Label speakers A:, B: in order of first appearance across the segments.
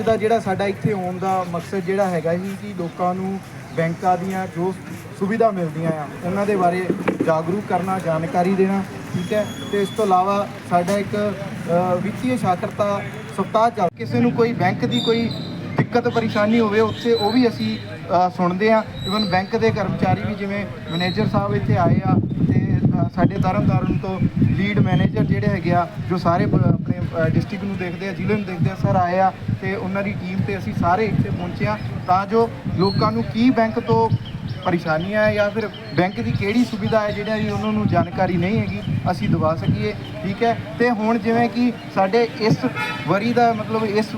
A: ਦਾ ਜਿਹੜਾ ਸਾਡਾ ਇੱਥੇ ਆਉਣ ਦਾ ਮਕਸਦ ਜਿਹੜਾ ਹੈਗਾ ਜੀ ਕਿ ਲੋਕਾਂ ਨੂੰ ਬੈਂਕਾਂ ਦੀਆਂ ਜੋ ਸੁਵਿਧਾ ਮਿਲਦੀਆਂ ਆ ਉਹਨਾਂ ਦੇ ਬਾਰੇ ਜਾਗਰੂਕ ਕਰਨਾ, ਜਾਣਕਾਰੀ ਦੇਣਾ, ਠੀਕ ਹੈ। ਤੇ ਇਸ ਤੋਂ ਇਲਾਵਾ ਸਾਡਾ ਇੱਕ ਵਿੱਤੀ ਸਾਖਰਤਾ ਸਪਤਾਹ ਚੱਲ, ਕਿਸੇ ਨੂੰ ਕੋਈ ਬੈਂਕ ਦੀ ਕੋਈ ਦਿੱਕਤ ਪਰੇਸ਼ਾਨੀ ਹੋਵੇ ਉੱਥੇ ਉਹ ਵੀ ਅਸੀਂ ਸੁਣਦੇ ਹਾਂ। ਇਵਨ ਬੈਂਕ ਦੇ ਕਰਮਚਾਰੀ ਵੀ, ਜਿਵੇਂ ਮੈਨੇਜਰ ਸਾਹਿਬ ਇੱਥੇ ਆਏ ਆ ਤੇ ਸਾਡੇ ਤਰਨਤਾਰਨ ਤੋਂ ਲੀਡ ਮੈਨੇਜਰ ਜਿਹੜੇ ਹੈਗੇ ਆ ਜੋ ਸਾਰੇ ਆਪਣੇ ਡਿਸਟ੍ਰਿਕਟ ਨੂੰ ਦੇਖਦੇ ਆ, ਜ਼ਿਲ੍ਹੇ ਨੂੰ ਦੇਖਦੇ ਆ, ਸਰ ਆਏ ਆ ਤੇ ਉਹਨਾਂ ਦੀ ਟੀਮ ਤੇ ਅਸੀਂ ਸਾਰੇ ਇੱਥੇ ਪਹੁੰਚੇ ਹਾਂ ਤਾਂ ਜੋ ਲੋਕਾਂ ਨੂੰ ਕੀ ਬੈਂਕ ਤੋਂ ਪਰੇਸ਼ਾਨੀਆਂ ਹੈ ਜਾਂ ਫਿਰ ਬੈਂਕ ਦੀ ਕਿਹੜੀ ਸੁਵਿਧਾ ਹੈ ਜਿਹੜੀ ਉਹਨਾਂ ਨੂੰ ਜਾਣਕਾਰੀ ਨਹੀਂ ਹੈਗੀ ਅਸੀਂ ਦਵਾ ਸਕੀਏ, ਠੀਕ ਹੈ। ਤੇ ਹੁਣ ਜਿਵੇਂ ਕਿ ਸਾਡੇ ਇਸ ਵਰੀ ਦਾ ਮਤਲਬ ਇਸ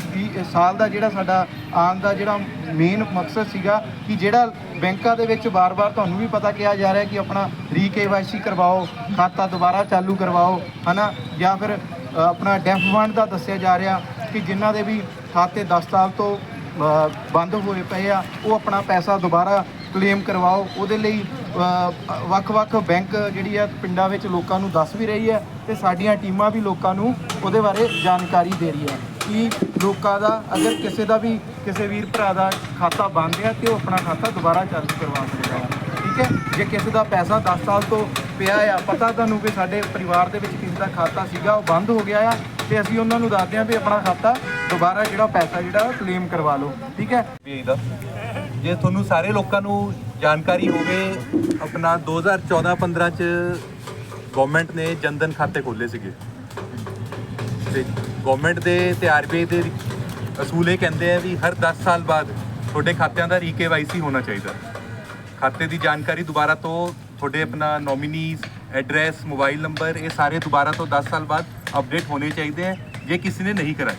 A: ਸਾਲ ਦਾ ਜਿਹੜਾ ਸਾਡਾ ਆਉਣ ਦਾ ਜਿਹੜਾ ਮੇਨ ਮਕਸਦ ਸੀਗਾ ਕਿ ਜਿਹੜਾ ਬੈਂਕਾਂ ਦੇ ਵਿੱਚ ਵਾਰ-ਵਾਰ ਤੁਹਾਨੂੰ ਵੀ ਪਤਾ ਕਿਹਾ ਜਾ ਰਿਹਾ ਕਿ ਆਪਣਾ KYC ਕਰਵਾਓ, ਖਾਤਾ ਦੁਬਾਰਾ ਚਾਲੂ ਕਰਵਾਓ, ਹੈ ਨਾ, ਜਾਂ ਫਿਰ ਆਪਣਾ ਡੈਫ ਫੰਡ ਦਾ ਦੱਸਿਆ ਜਾ ਰਿਹਾ ਕਿ ਜਿਨ੍ਹਾਂ ਦੇ ਵੀ ਖਾਤੇ 10 ਸਾਲ ਤੋਂ ਬੰਦ ਹੋਏ ਪਏ ਆ ਉਹ ਆਪਣਾ ਪੈਸਾ ਦੁਬਾਰਾ ਕਲੇਮ ਕਰਵਾਓ। ਉਹਦੇ ਲਈ ਵੱਖ-ਵੱਖ ਬੈਂਕ ਜਿਹੜੀ ਆ ਪਿੰਡਾਂ ਵਿੱਚ ਲੋਕਾਂ ਨੂੰ ਦੱਸ ਵੀ ਰਹੀ ਹੈ ਤੇ ਸਾਡੀਆਂ ਟੀਮਾਂ ਵੀ ਲੋਕਾਂ ਨੂੰ ਉਹਦੇ ਬਾਰੇ ਜਾਣਕਾਰੀ ਦੇ ਰਹੀ ਹੈ ਕਿ ਲੋਕਾਂ ਦਾ ਅਗਰ ਕਿਸੇ ਦਾ ਵੀ ਕਿਸੇ ਵੀਰ ਭਰਾ ਦਾ ਖਾਤਾ ਬੰਦ ਹੈ ਤੇ ਉਹ ਆਪਣਾ ਖਾਤਾ ਦੁਬਾਰਾ ਚਾਲੂ ਕਰਵਾ ਸਕਦਾ ਹੈ, ਠੀਕ ਹੈ। ਜੇ ਕਿਸੇ ਦਾ ਪੈਸਾ 10 ਸਾਲ ਤੋਂ ਪਿਆ ਆ, ਪਤਾ ਤੁਹਾਨੂੰ ਕਿ ਸਾਡੇ ਪਰਿਵਾਰ ਦੇ ਵਿੱਚ ਕਿਸੇ ਦਾ ਖਾਤਾ ਸੀਗਾ ਉਹ ਬੰਦ ਹੋ ਗਿਆ ਆ ਤੇ ਅਸੀਂ ਉਹਨਾਂ ਨੂੰ ਦੱਸਦੇ ਹਾਂ ਵੀ ਆਪਣਾ ਖਾਤਾ ਦੁਬਾਰਾ ਜਿਹੜਾ ਪੈਸਾ ਜਿਹੜਾ ਕਲੇਮ ਕਰਵਾ ਲਓ, ਠੀਕ ਹੈ।
B: ਜੇ ਤੁਹਾਨੂੰ ਸਾਰੇ ਲੋਕਾਂ ਨੂੰ ਜਾਣਕਾਰੀ ਹੋਵੇ, ਆਪਣਾ 2014-15 ਚ ਗਵਰਨਮੈਂਟ ਨੇ ਜਨਧਨ ਖਾਤੇ ਖੋਲ੍ਹੇ ਸੀਗੇ ਤੇ ਗਵਰਨਮੈਂਟ ਦੇ ਤੇ RBI ਦੇ ਅਸੂਲ ਇਹ ਕਹਿੰਦੇ ਆ ਵੀ ਹਰ 10 ਸਾਲ ਬਾਅਦ ਤੁਹਾਡੇ ਖਾਤਿਆਂ ਦਾ KYC ਹੋਣਾ ਚਾਹੀਦਾ। ਖਾਤੇ ਦੀ ਜਾਣਕਾਰੀ ਦੁਬਾਰਾ ਤੋਂ ਤੁਹਾਡੇ ਆਪਣਾ ਨੋਮੀਨੀਜ਼, ਐਡਰੈਸ, ਮੋਬਾਈਲ ਨੰਬਰ ਇਹ ਸਾਰੇ ਦੁਬਾਰਾ ਤੋਂ 10 ਸਾਲ ਬਾਅਦ ਅਪਡੇਟ ਹੋਣੇ ਚਾਹੀਦੇ ਹੈ। ਜੇ ਕਿਸੇ ਨੇ ਨਹੀਂ ਕਰਾਇਆ,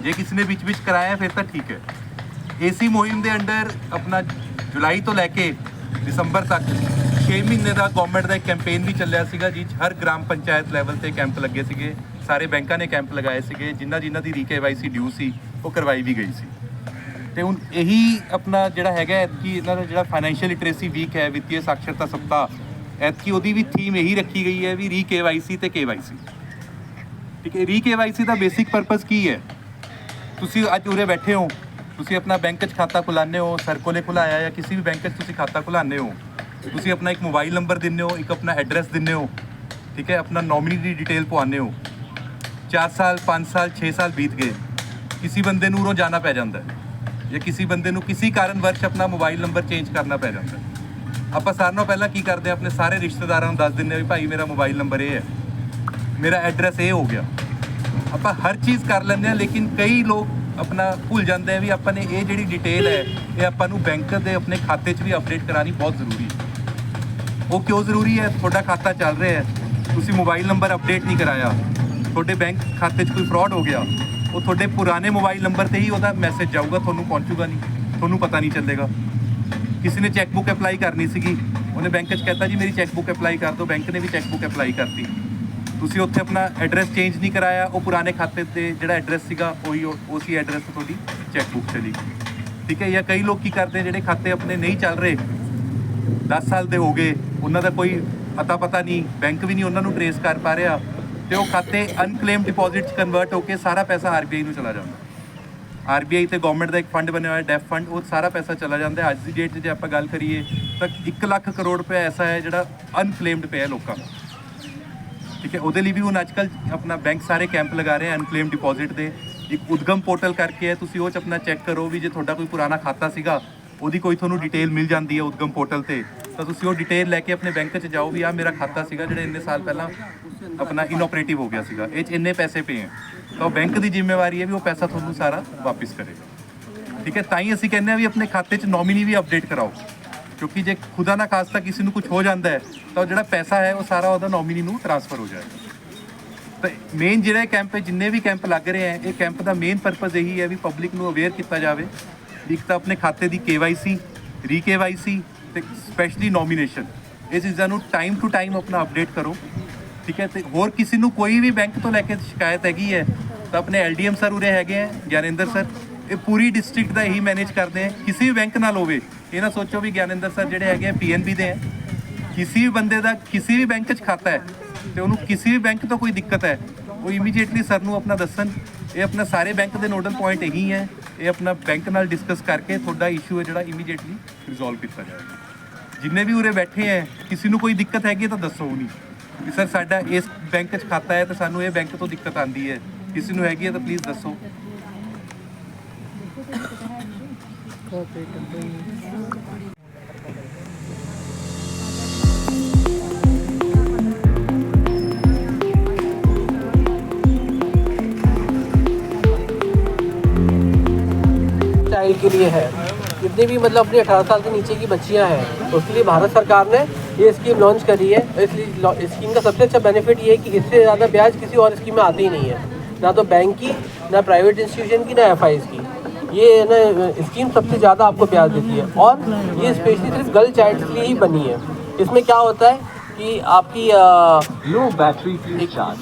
B: ਜੇ ਕਿਸੇ ਨੇ ਵਿੱਚ ਕਰਾਇਆ ਫਿਰ ਤਾਂ ਠੀਕ ਹੈ। ਇसी ਮੁਹਿੰਮ ਦੇ ਅੰਡਰ ਆਪਣਾ ਜੁਲਾਈ ਤੋਂ ਲੈ ਕੇ ਦਸੰਬਰ ਤੱਕ 6 ਮਹੀਨੇ ਦਾ ਗਵਰਨਮੈਂਟ ਦਾ ਇੱਕ ਕੈਂਪੇਨ ਵੀ ਚੱਲਿਆ ਸੀਗਾ ਜਿਸ 'ਚ ਹਰ ਗ੍ਰਾਮ ਪੰਚਾਇਤ ਲੈਵਲ ਤੇ ਕੈਂਪ ਲੱਗੇ ਸੀਗੇ। ਸਾਰੇ ਬੈਂਕਾਂ ਨੇ ਕੈਂਪ ਲਗਾਏ ਸੀਗੇ, ਜਿਨ੍ਹਾਂ ਦੀ KYC ਡਿਊ ਸੀ ਉਹ ਕਰਵਾਈ ਵੀ ਗਈ ਸੀ। ਤੇ ਹੁਣ ਇਹੀ ਆਪਣਾ ਜਿਹੜਾ ਹੈਗਾ ਕਿ ਇਹਨਾਂ ਦਾ ਜਿਹੜਾ ਫਾਈਨੈਂਸ਼ੀਅਲ ਲਿਟਰੇਸੀ ਵੀਕ ਹੈ, ਵਿੱਤੀ ਸਾਖਰਤਾ ਸਪਤਾਹ, ਐਤਕੀ ਉਹਦੀ ਵੀ ਥੀਮ ਇਹੀ ਰੱਖੀ ਗਈ ਹੈ ਵੀ KYC ਤੇ KYC, ਠੀਕ ਹੈ। KYC ਦਾ ਬੇਸਿਕ ਪਰਪਸ ਕੀ ਹੈ? ਤੁਸੀਂ ਅੱਜ ਉਰੇ ਬੈਠੇ ਹੋ, ਤੁਸੀਂ ਆਪਣਾ ਬੈਂਕ 'ਚ ਖਾਤਾ ਖੁਲਾਉਂਦੇ ਹੋ, ਸਰਕੋ ਨੇ ਖੁਲਾਇਆ ਜਾਂ ਕਿਸੇ ਵੀ ਬੈਂਕ 'ਚ ਤੁਸੀਂ ਖਾਤਾ ਖੁਲਾਉਂਦੇ ਹੋ, ਤੁਸੀਂ ਆਪਣਾ ਇੱਕ ਮੋਬਾਈਲ ਨੰਬਰ ਦਿੰਦੇ ਹੋ, ਇੱਕ ਆਪਣਾ ਐਡਰੈਸ ਦਿੰਦੇ ਹੋ, ਠੀਕ ਹੈ, ਆਪਣਾ ਨੋਮੀਨੀ ਦੀ ਡਿਟੇਲ ਪਵਾਉਂਦੇ ਹੋ। 4 ਸਾਲ 5 ਸਾਲ 6 ਸਾਲ ਬੀਤ ਗਏ, ਕਿਸੇ ਬੰਦੇ ਨੂੰ ਉਰੋਂ ਜਾਣਾ ਪੈ ਜਾਂਦਾ ਹੈ ਜਾਂ ਕਿਸੇ ਬੰਦੇ ਨੂੰ ਕਿਸੇ ਕਾਰਨ ਵਰਸ਼ ਆਪਣਾ ਮੋਬਾਈਲ ਨੰਬਰ ਚੇਂਜ ਕਰਨਾ ਪੈ ਜਾਂਦਾ ਹੈ। ਆਪਾਂ ਸਾਰਿਆਂ ਨਾਲੋਂ ਪਹਿਲਾਂ ਕੀ ਕਰਦੇ ਹਾਂ, ਆਪਣੇ ਸਾਰੇ ਰਿਸ਼ਤੇਦਾਰਾਂ ਨੂੰ ਦੱਸ ਦਿੰਦੇ ਹਾਂ ਵੀ ਭਾਈ ਮੇਰਾ ਮੋਬਾਈਲ ਨੰਬਰ ਇਹ ਹੈ, ਮੇਰਾ ਐਡਰੈਸ ਇਹ ਹੋ ਗਿਆ। ਆਪਾਂ ਹਰ ਚੀਜ਼ ਕਰ ਲੈਂਦੇ ਹਾਂ, ਲੇਕਿਨ ਕਈ ਲੋਕ ਆਪਣਾ ਭੁੱਲ ਜਾਂਦੇ ਆ ਵੀ ਆਪਾਂ ਨੇ ਇਹ ਜਿਹੜੀ ਡਿਟੇਲ ਹੈ ਇਹ ਆਪਾਂ ਨੂੰ ਬੈਂਕ ਦੇ ਆਪਣੇ ਖਾਤੇ 'ਚ ਵੀ ਅਪਡੇਟ ਕਰਾਉਣੀ ਬਹੁਤ ਜ਼ਰੂਰੀ ਹੈ। ਉਹ ਕਿਉਂ ਜ਼ਰੂਰੀ ਹੈ? ਤੁਹਾਡਾ ਖਾਤਾ ਚੱਲ ਰਿਹਾ ਹੈ, ਤੁਸੀਂ ਮੋਬਾਈਲ ਨੰਬਰ ਅਪਡੇਟ ਨਹੀਂ ਕਰਾਇਆ, ਤੁਹਾਡੇ ਬੈਂਕ ਖਾਤੇ 'ਚ ਕੋਈ ਫਰਾਡ ਹੋ ਗਿਆ, ਉਹ ਤੁਹਾਡੇ ਪੁਰਾਣੇ ਮੋਬਾਈਲ ਨੰਬਰ ਤੇ ਹੀ ਉਹਦਾ ਮੈਸੇਜ ਜਾਊਗਾ, ਤੁਹਾਨੂੰ ਪਹੁੰਚੂਗਾ ਨਹੀਂ, ਤੁਹਾਨੂੰ ਪਤਾ ਨਹੀਂ ਚੱਲੇਗਾ। ਕਿਸੇ ਨੇ ਚੈੱਕਬੁੱਕ ਅਪਲਾਈ ਕਰਨੀ ਸੀਗੀ, ਉਹਨੇ ਬੈਂਕ 'ਚ ਕਹਿਤਾ ਜੀ ਮੇਰੀ ਚੈੱਕਬੁੱਕ ਅਪਲਾਈ ਕਰ ਦਿਓ, ਬੈਂਕ ਨੇ ਵੀ ਚੈੱਕਬੁੱਕ ਅਪਲਾਈ ਕਰਤੀ, ਤੁਸੀਂ ਉੱਥੇ ਆਪਣਾ ਐਡਰੈਸ ਚੇਂਜ ਨਹੀਂ ਕਰਾਇਆ, ਉਹ ਪੁਰਾਣੇ ਖਾਤੇ 'ਤੇ ਜਿਹੜਾ ਐਡਰੈਸ ਸੀਗਾ ਉਹੀ ਉਸੇ ਐਡਰੈਸ 'ਤੇ ਤੁਹਾਡੀ ਚੈੱਕਬੁੱਕ ਚਲੀ ਗਈ, ਠੀਕ ਹੈ। ਜਾਂ ਕਈ ਲੋਕ ਕੀ ਕਰਦੇ ਜਿਹੜੇ ਖਾਤੇ ਆਪਣੇ ਨਹੀਂ ਚੱਲ ਰਹੇ, 10 ਸਾਲ ਦੇ ਹੋ ਗਏ, ਉਹਨਾਂ ਦਾ ਕੋਈ ਅਤਾ ਪਤਾ ਨਹੀਂ, ਬੈਂਕ ਵੀ ਨਹੀਂ ਉਹਨਾਂ ਨੂੰ ਟਰੇਸ ਕਰ ਪਾ ਰਿਹਾ ਤੇ ਉਹ ਖਾਤੇ ਅਨਕਲੇਮ ਡਿਪੋਜ਼ਿਟ 'ਚ ਕਨਵਰਟ ਹੋ ਕੇ ਸਾਰਾ ਪੈਸਾ RBI ਨੂੰ ਚਲਾ ਜਾਂਦਾ। RBI ਤੇ ਗਵਰਨਮੈਂਟ ਦਾ ਇੱਕ ਫੰਡ ਬਣਿਆ ਹੋਇਆ ਡੈਫ ਫੰਡ, ਉਹ ਸਾਰਾ ਪੈਸਾ ਚਲਾ ਜਾਂਦਾ। ਅੱਜ ਦੀ ਡੇਟ 'ਚ ਜੇ ਆਪਾਂ ਗੱਲ ਕਰੀਏ ਤਾਂ 1 ਲੱਖ ਕਰੋੜ ਰੁਪਏ ਐਸਾ ਹੈ ਜਿਹੜਾ ਅਨਕਲੇਮਡ ਪਿਆ ਲੋਕਾਂ ਦਾ, ਠੀਕ ਹੈ। ਉਹਦੇ ਲਈ ਵੀ ਹੁਣ ਅੱਜ ਕੱਲ੍ਹ ਆਪਣਾ ਬੈਂਕ ਸਾਰੇ ਕੈਂਪ ਲਗਾ ਰਹੇ ਅਨਕਲੇਮ ਡਿਪੋਜ਼ਿਟ ਦੇ। ਇੱਕ ਉਦਗਮ ਪੋਰਟਲ ਕਰਕੇ ਹੈ, ਤੁਸੀਂ ਉਹ 'ਚ ਆਪਣਾ ਚੈੱਕ ਕਰੋ ਵੀ ਜੇ ਤੁਹਾਡਾ ਕੋਈ ਪੁਰਾਣਾ ਖਾਤਾ ਸੀਗਾ ਉਹਦੀ ਕੋਈ ਤੁਹਾਨੂੰ ਡਿਟੇਲ ਮਿਲ ਜਾਂਦੀ ਹੈ ਉਦਗਮ ਪੋਰਟਲ ਤੇ, ਤਾਂ ਤੁਸੀਂ ਉਹ ਡਿਟੇਲ ਲੈ ਕੇ ਆਪਣੇ ਬੈਂਕ 'ਚ ਜਾਓ ਵੀ ਆਹ ਮੇਰਾ ਖਾਤਾ ਸੀਗਾ ਜਿਹੜਾ ਇੰਨੇ ਸਾਲ ਪਹਿਲਾਂ ਆਪਣਾ ਇਨਓਪਰੇਟਿਵ ਹੋ ਗਿਆ ਸੀਗਾ, ਇਹ 'ਚ ਇੰਨੇ ਪੈਸੇ ਪਏ ਹੈ, ਤਾਂ ਉਹ ਬੈਂਕ ਦੀ ਜ਼ਿੰਮੇਵਾਰੀ ਹੈ ਵੀ ਉਹ ਪੈਸਾ ਤੁਹਾਨੂੰ ਸਾਰਾ ਵਾਪਿਸ ਕਰੇਗਾ, ਠੀਕ ਹੈ। ਤਾਂ ਹੀ ਅਸੀਂ ਕਹਿੰਦੇ ਹਾਂ ਵੀ ਆਪਣੇ ਖਾਤੇ 'ਚ ਨੋਮੀਨੀ ਵੀ ਅਪਡੇਟ ਕਰਾਓ, ਕਿਉਂਕਿ ਜੇ ਖੁਦਾ ਨਾ ਖਾਸਤਾ ਕਿਸੇ ਨੂੰ ਕੁਝ ਹੋ ਜਾਂਦਾ ਹੈ ਤਾਂ ਜਿਹੜਾ ਪੈਸਾ ਹੈ ਉਹ ਸਾਰਾ ਉਹਦਾ ਨੋਮੀਨੀ ਨੂੰ ਟ੍ਰਾਂਸਫਰ ਹੋ ਜਾਏਗਾ। ਤਾਂ ਮੇਨ ਜਿਹੜਾ ਕੈਂਪ ਹੈ, ਜਿੰਨੇ ਵੀ ਕੈਂਪ ਲੱਗ ਰਹੇ ਹੈ, ਇਹ ਕੈਂਪ ਦਾ ਮੇਨ ਪਰਪਸ ਇਹੀ ਹੈ ਵੀ ਪਬਲਿਕ ਨੂੰ ਅਵੇਅਰ ਕੀਤਾ ਜਾਵੇ। ਇੱਕ ਤਾਂ ਆਪਣੇ ਖਾਤੇ ਦੀ KYC, KYC ਤੇ ਸਪੈਸ਼ਲੀ ਨੋਮੀਨੇਸ਼ਨ, ਇਹ ਚੀਜ਼ਾਂ ਨੂੰ ਟਾਈਮ ਟੂ ਟਾਈਮ ਆਪਣਾ ਅਪਡੇਟ ਕਰੋ, ਠੀਕ ਹੈ। ਤੇ ਹੋਰ ਕਿਸੇ ਨੂੰ ਕੋਈ ਵੀ ਬੈਂਕ ਤੋਂ ਲੈ ਕੇ ਸ਼ਿਕਾਇਤ ਹੈਗੀ ਹੈ ਤਾਂ ਆਪਣੇ LDM ਸਰ ਉਰੇ ਹੈਗੇ ਹੈ, ਗਿਆਨਿੰਦਰ ਸਰ, ਇਹ ਪੂਰੀ ਡਿਸਟ੍ਰਿਕਟ ਦਾ ਇਹੀ ਮੈਨੇਜ ਕਰਦੇ ਹੈ। ਕਿਸੇ ਵੀ ਬੈਂਕ ਨਾਲ ਹੋਵੇ, ਇਹ ਨਾ ਸੋਚੋ ਵੀ ਗਿਆਨਿੰਦਰ ਸਰ ਜਿਹੜੇ ਹੈਗੇ PNB ਦੇ ਹੈ, ਕਿਸੇ ਵੀ ਬੰਦੇ ਦਾ ਕਿਸੇ ਵੀ ਬੈਂਕ 'ਚ ਖਾਤਾ ਹੈ ਤੇ ਉਹਨੂੰ ਕਿਸੇ ਵੀ ਬੈਂਕ ਤੋਂ ਕੋਈ ਦਿੱਕਤ ਹੈ, ਉਹ ਇਮੀਡੀਏਟਲੀ ਸਰ ਨੂੰ ਆਪਣਾ ਦੱਸਣ। ਇਹ ਆਪਣਾ ਸਾਰੇ ਬੈਂਕ ਦੇ ਨੋਡਲ ਪੁਆਇੰਟ ਇਹੀ ਹੈ ਇਹ ਆਪਣਾ ਬੈਂਕ ਨਾਲ ਡਿਸਕਸ ਕਰਕੇ ਤੁਹਾਡਾ ਇਸ਼ੂ ਹੈ ਜਿਹੜਾ ਇਮੀਡੀਏਟਲੀ ਰਿਜ਼ੋਲਵ ਕੀਤਾ ਜਾਏਗਾ। ਜਿੰਨੇ ਵੀ ਉਰੇ ਬੈਠੇ ਹੈ ਕਿਸੇ ਨੂੰ ਕੋਈ ਦਿੱਕਤ ਹੈਗੀ ਤਾਂ ਦੱਸੋ ਨਹੀਂ ਕਿ ਸਰ ਸਾਡਾ ਇਸ ਬੈਂਕ 'ਚ ਖਾਤਾ ਹੈ ਤੇ ਸਾਨੂੰ ਇਹ ਬੈਂਕ ਤੋਂ ਦਿੱਕਤ ਆਉਂਦੀ ਹੈ, ਕਿਸੇ ਨੂੰ ਹੈਗੀ ਹੈ ਤਾਂ ਪਲੀਜ਼ ਦੱਸੋ।
C: चाइल्ड के लिए है, जितनी भी मतलब अपनी 18 साल के नीचे की बच्चियां हैं उसके लिए भारत सरकार ने ये स्कीम लॉन्च करी है। इसलिए स्कीम का सबसे अच्छा बेनिफिट ये है कि इससे ज़्यादा ब्याज किसी और स्कीम में आते ही नहीं है, ना तो बैंक की, ना प्राइवेट इंस्टीट्यूशन की, ना एफआईज की। ये ना स्कीम सबसे ज़्यादा आपको ब्याज देती है और ये स्पेशली सिर्फ गर्ल चाइल्ड के लिए ही बनी है। इसमें क्या होता है कि आपकी
D: लो बैटरी फ्री चार्ज।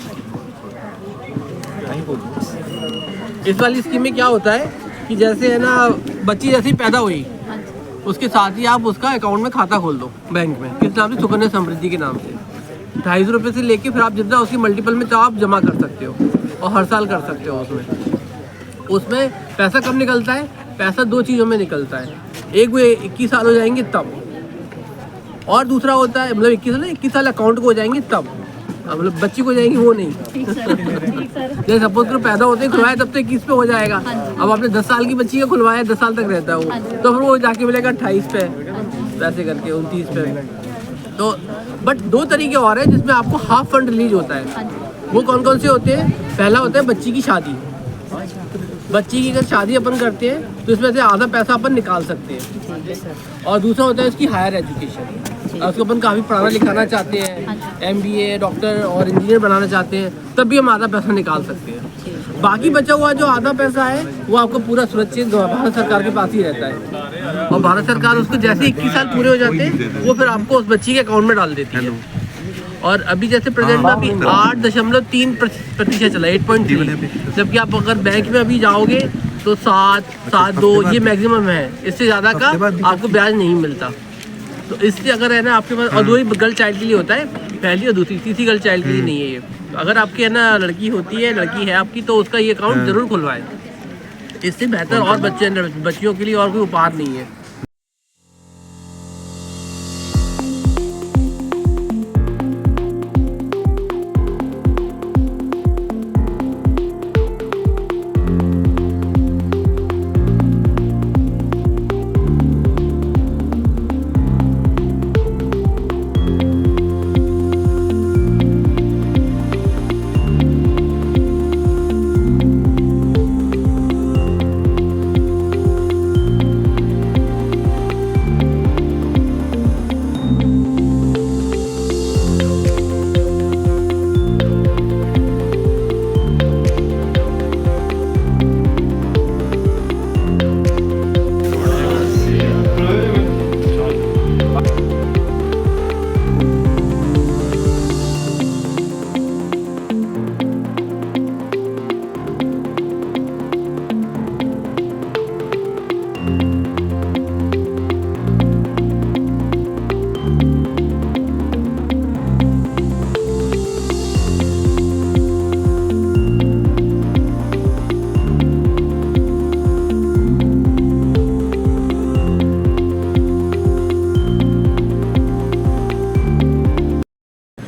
C: इस वाली स्कीम में क्या होता है कि जैसे है ना बच्ची जैसे ही पैदा हुई उसके साथ ही आप उसका अकाउंट में खाता खोल दो बैंक में, किस नाम से, सुकन्या समृद्धि के नाम से। 250 रुपये से लेके फिर आप जितना उसकी मल्टीपल में चाहो आप जमा कर सकते हो और हर साल कर सकते हो। उसमें पैसा कब निकलता है? पैसा 2 चीज़ों में निकलता है, एक वो 21 साल हो जाएंगे तब, और दूसरा होता है मतलब 21 साल अकाउंट को हो जाएंगे तब, मतलब बच्ची को जाएंगी वो नहीं। जैसे सपोज करो पैदा होते ही खुलवाया तब तो 21 पे हो जाएगा। अब आपने 10 साल की बच्ची का खुलवाया, 10 साल तक रहता है वो, तो फिर वो जाके मिलेगा 28 पे, वैसे करके 29 पे। तो बट 2 तरीके और हैं जिसमें आपको हाफ फंड रिलीज होता है। वो कौन कौन से होते हैं? पहला होता है बच्ची की शादी। बच्ची की अगर शादी अपन करते हैं तो इसमें से आधा पैसा अपन निकाल सकते हैं। और दूसरा होता है उसकी हायर एजुकेशन, उसको अपन काफ़ी पढ़ाना लिखाना चाहते हैं, MBA, डॉक्टर और इंजीनियर बनाना चाहते हैं, तब भी हम आधा पैसा निकाल सकते हैं। बाकी बचा हुआ जो आधा पैसा है वो आपको पूरा सुरक्षित भारत सरकार के पास ही रहता है और भारत सरकार उसको जैसे 21 साल पूरे हो जाते हैं वो फिर आपको उस बच्ची के अकाउंट में डाल देती है। और अभी जैसे प्रेजेंट में अभी 8.3% चला, 8.3, जबकि आप अगर बैंक में अभी जाओगे तो 7.2 ये मैक्सिमम है, इससे ज़्यादा का आपको ब्याज नहीं मिलता। तो इससे अगर है ना आपके पास, और 2 ही गर्ल चाइल्ड के लिए होता है, पहली और दूसरी, तीसरी गर्ल चाइल्ड के लिए नहीं है ये। अगर आपकी है ना लड़की होती है, लड़की है आपकी, तो उसका ये अकाउंट जरूर खुलवाएं, इससे बेहतर और बच्चियों के लिए और कोई उपहार नहीं है।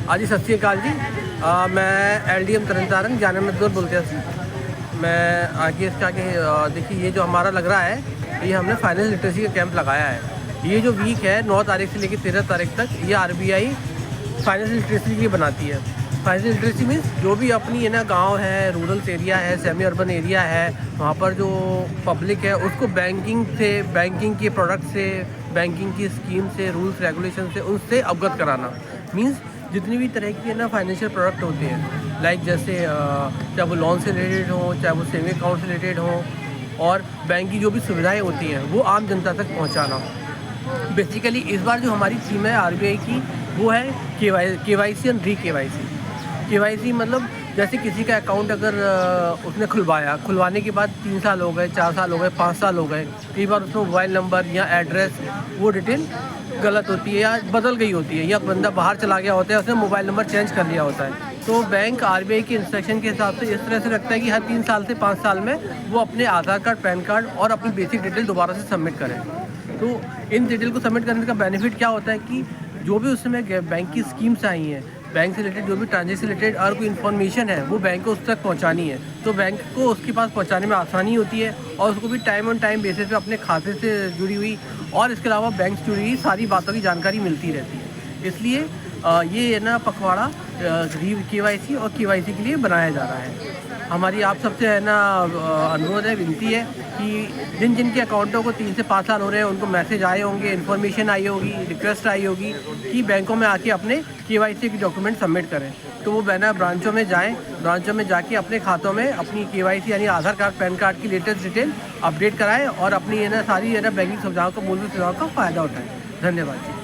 C: हाँ जी, सत श्री अकाल जी। मैं LDM तरनतारन ज्ञान मजदूर बोलते हैं। मैं आगे इसके आगे देखिए ये जो हमारा लग रहा है, ये हमने फाइनेंस लिटरेसी का कैंप लगाया है। ये जो वीक है 9 तारीख से लेकर 13 तारीख तक, ये RBI फाइनेंस लिटरेसी के लिए बनाती है। फाइनेंस लिटरेसी मीन्स जो भी अपनी है ना गांव है, रूरल एरिया है, सेमी अर्बन एरिया है, वहाँ पर जो पब्लिक है उसको बैंकिंग से, बैंकिंग के प्रोडक्ट से, बैंकिंग की स्कीम से, रूल्स रेगुलेशन से उनसे अवगत कराना। मीन्स जितनी भी तरह की है ना फाइनेंशियल प्रोडक्ट होते हैं, लाइक जैसे चाहे वो लोन से रिलेटेड हो, चाहे वो सेविंग अकाउंट से रिलेटेड हो, और बैंक की जो भी सुविधाएं होती हैं वो आम जनता तक पहुंचाना। बेसिकली इस बार जो हमारी थीम है RBI की वो है KYC एंड KYC मतलब जैसे किसी का अकाउंट अगर उसने खुलवाने के बाद 3 साल हो गए, 4 साल हो गए, 5 साल हो गए, कई बार उसमें मोबाइल नंबर या एड्रेस वो डिटेल गलत होती है या बदल गई होती है, या बंदा बाहर चला गया होता है, उसने मोबाइल नंबर चेंज कर लिया होता है, तो बैंक आरबीआई के इंस्ट्रक्शन के हिसाब से इस तरह से रखता है कि हर 3 साल से 5 साल में वो अपने आधार कार्ड, पैन कार्ड और अपनी बेसिक डिटेल दोबारा से सबमिट करें। तो इन डिटेल को सबमिट करने का बेनिफिट क्या होता है कि जो भी उस समय बैंक की स्कीम्स आई हैं, बैंक से रिलेटेड जो भी ट्रांजेक्शन से रिलेटेड और कोई इन्फॉर्मेशन है वो बैंक को उस तक पहुंचानी है, तो बैंक को उसके पास पहुंचाने में आसानी होती है और उसको भी टाइम ऑन टाइम बेसिस पे अपने खाते से जुड़ी हुई और इसके अलावा बैंक से जुड़ी हुई सारी बातों की जानकारी मिलती रहती है। इसलिए ये है ना पखवाड़ा KYC और KYC के लिए बनाया जा रहा है। हमारी आप सबसे है ना अनुरोध है, विनती है कि जिन जिन के अकाउंटों को 3 से 5 साल हो रहे हैं उनको मैसेज आए होंगे, इन्फॉर्मेशन आई होगी, रिक्वेस्ट आई होगी कि बैंकों में आके अपने KYC के डॉक्यूमेंट सबमिट करें, तो वो बैना ब्रांचों में जाएं, ब्रांचों में जाके अपने खातों में अपनी KYC यानी आधार कार्ड, पैन कार्ड की लेटेस्ट डिटेल अपडेट कराएं और अपनी है ना सारी है ना बैंकिंग सुविधाओं का, मूलभूत सुविधाओं का फ़ायदा उठाएं। धन्यवाद।